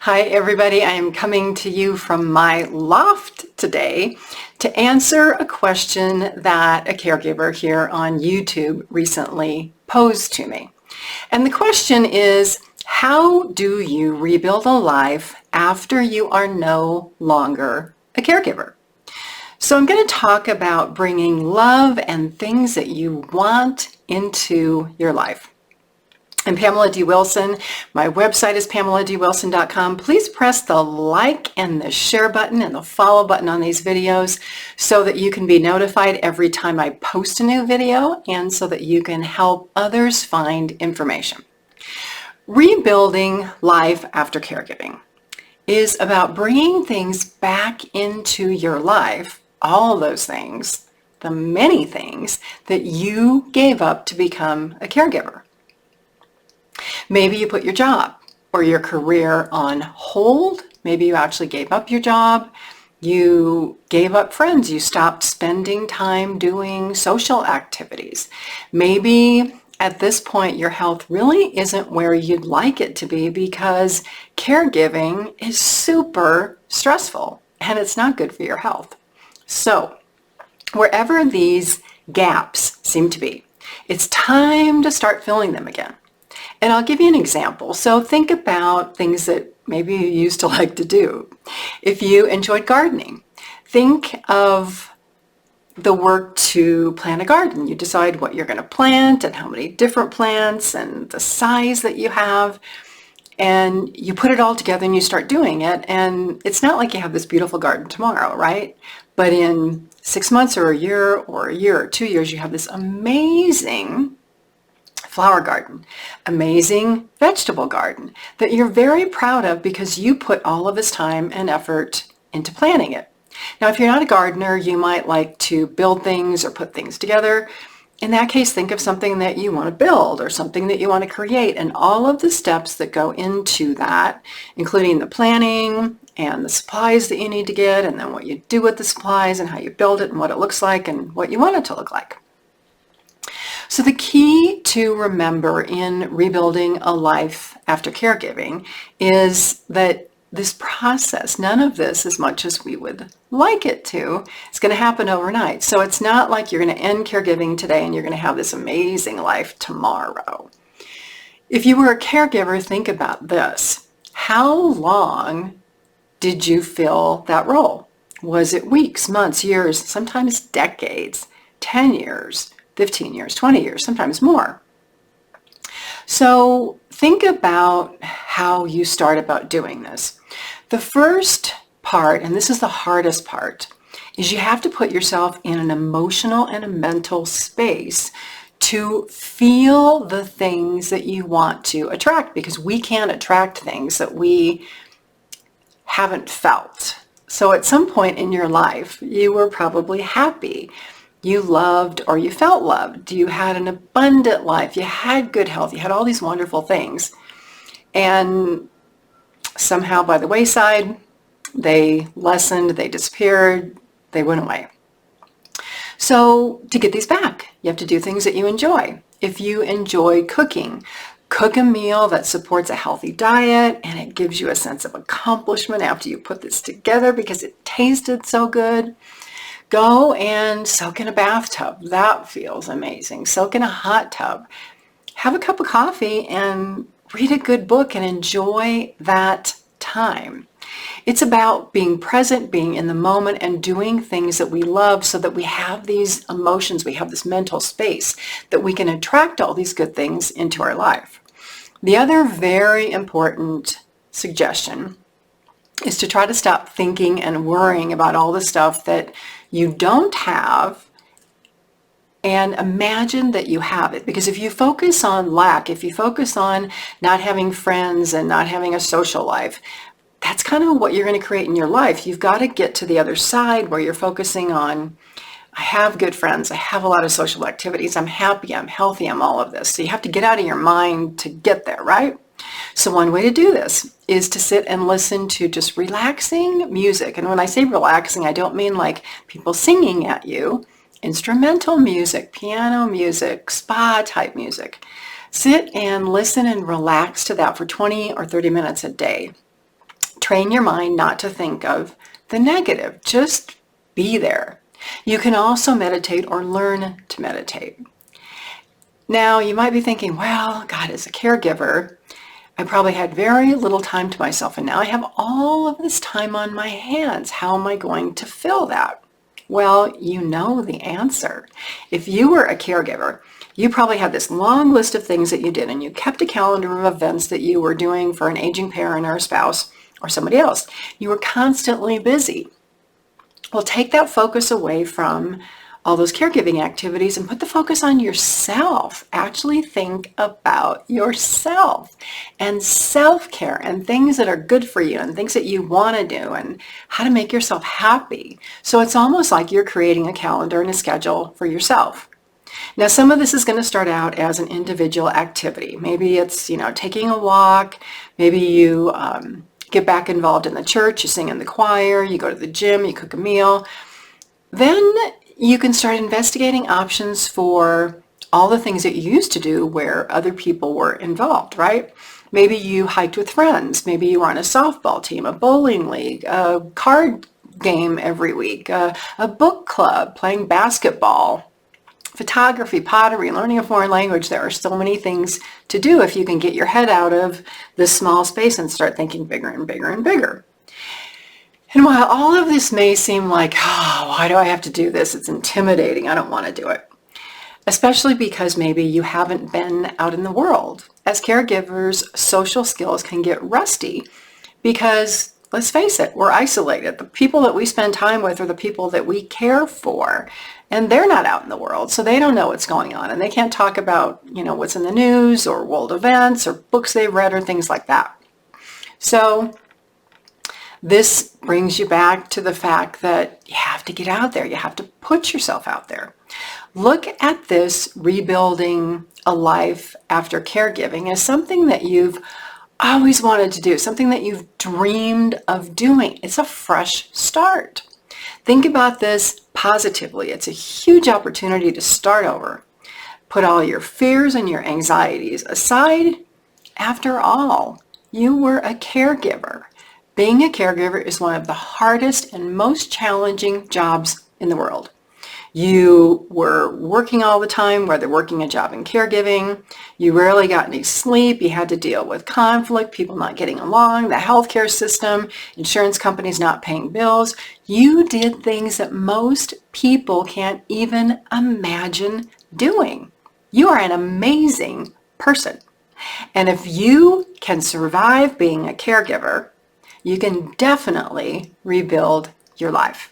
Hi everybody, I am coming to you from my loft today to answer a question that a caregiver here on YouTube recently posed to me. And the question is, how do you rebuild a life after you are no longer a caregiver? So I'm going to talk about bringing love and things that you want into your life. I'm Pamela D Wilson. My website is PamelaDWilson.com. Please press the like and the share button and the follow button on these videos so that you can be notified every time I post a new video and so that you can help others find information. Rebuilding life after caregiving is about bringing things back into your life, all those things, the many things that you gave up to become a caregiver. Maybe you put your job or your career on hold. Maybe you actually gave up your job. You gave up friends. You stopped spending time doing social activities. Maybe at this point your health really isn't where you'd like it to be because caregiving is super stressful and it's not good for your health. So wherever these gaps seem to be, it's time to start filling them again. And I'll give you an example. So think about things that maybe you used to like to do. If you enjoyed gardening, think of the work to plant a garden. You decide what you're going to plant and how many different plants and the size that you have. And you put it all together and you start doing it. And it's not like you have this beautiful garden tomorrow, right? But in 6 months or a year or 2 years, you have this amazing flower garden, amazing vegetable garden that you're very proud of because you put all of this time and effort into planting it. Now, if you're not a gardener, you might like to build things or put things together. In that case, think of something that you want to build or something that you want to create and all of the steps that go into that, including the planning and the supplies that you need to get and then what you do with the supplies and how you build it and what it looks like and what you want it to look like. So the key to remember in rebuilding a life after caregiving is that this process, none of this, as much as we would like it to, is going to happen overnight. So it's not like you're going to end caregiving today and you're going to have this amazing life tomorrow. If you were a caregiver, think about this. How long did you fill that role? Was it weeks, months, years, sometimes decades, 10 years? 15 years, 20 years, sometimes more. So think about how you start about doing this. The first part, and this is the hardest part, is you have to put yourself in an emotional and a mental space to feel the things that you want to attract, because we can't attract things that we haven't felt. So at some point in your life, you were probably happy. You loved or you felt loved. You had an abundant life. You had good health. You had all these wonderful things. And somehow by the wayside, they lessened, they disappeared, they went away. So to get these back, you have to do things that you enjoy. If you enjoy cooking, cook a meal that supports a healthy diet and it gives you a sense of accomplishment after you put this together because it tasted so good. Go and soak in a bathtub. That feels amazing. Soak in a hot tub. Have a cup of coffee and read a good book and enjoy that time. It's about being present, being in the moment, and doing things that we love so that we have these emotions, we have this mental space that we can attract all these good things into our life. The other very important suggestion is to try to stop thinking and worrying about all the stuff that you don't have and imagine that you have it. Because if you focus on lack, if you focus on not having friends and not having a social life, that's kind of what you're going to create in your life. You've got to get to the other side where you're focusing on, I have good friends, I have a lot of social activities, I'm happy, I'm healthy, I'm all of this. So you have to get out of your mind to get there, right? So one way to do this is to sit and listen to just relaxing music. And when I say relaxing, I don't mean like people singing at you. Instrumental music, piano music, spa type music. Sit and listen and relax to that for 20 or 30 minutes a day. Train your mind not to think of the negative. Just be there. You can also meditate or learn to meditate. Now, you might be thinking, well, God, as a caregiver, I probably had very little time to myself, and now I have all of this time on my hands. How am I going to fill that? Well, you know the answer. If you were a caregiver, you probably had this long list of things that you did, and you kept a calendar of events that you were doing for an aging parent or a spouse or somebody else. You were constantly busy. Well, take that focus away from all those caregiving activities and put the focus on yourself. Actually think about yourself and self-care and things that are good for you and things that you want to do and how to make yourself happy. So it's almost like you're creating a calendar and a schedule for yourself. Now, some of this is going to start out as an individual activity. Maybe it's, taking a walk. Maybe you get back involved in the church, you sing in the choir, you go to the gym, you cook a meal. Then you can start investigating options for all the things that you used to do where other people were involved, right? Maybe you hiked with friends. Maybe you were on a softball team, a bowling league, a card game every week, a book club, playing basketball, photography, pottery, learning a foreign language. There are so many things to do if you can get your head out of this small space and start thinking bigger and bigger and bigger. And while all of this may seem like, why do I have to do this? It's intimidating. I don't want to do it. Especially because maybe you haven't been out in the world. As caregivers, social skills can get rusty because, let's face it, we're isolated. The people that we spend time with are the people that we care for, and they're not out in the world, so they don't know what's going on, and they can't talk about, what's in the news or world events or books they've read or things like that. So this brings you back to the fact that you have to get out there. You have to put yourself out there. Look at this rebuilding a life after caregiving as something that you've always wanted to do, something that you've dreamed of doing. It's a fresh start. Think about this positively. It's a huge opportunity to start over. Put all your fears and your anxieties aside. After all, you were a caregiver. Being a caregiver is one of the hardest and most challenging jobs in the world. You were working all the time, whether working a job in caregiving. You rarely got any sleep. You had to deal with conflict, people not getting along, the healthcare system, insurance companies not paying bills. You did things that most people can't even imagine doing. You are an amazing person. And if you can survive being a caregiver, you can definitely rebuild your life.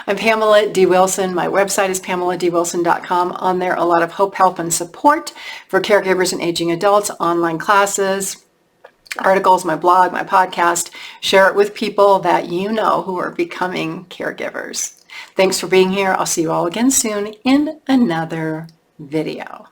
I'm Pamela D Wilson. My website is PamelaDWilson.com. On there, a lot of hope, help, and support for caregivers and aging adults, online classes, articles, my blog, my podcast. Share it with people that you know who are becoming caregivers. Thanks for being here. I'll see you all again soon in another video.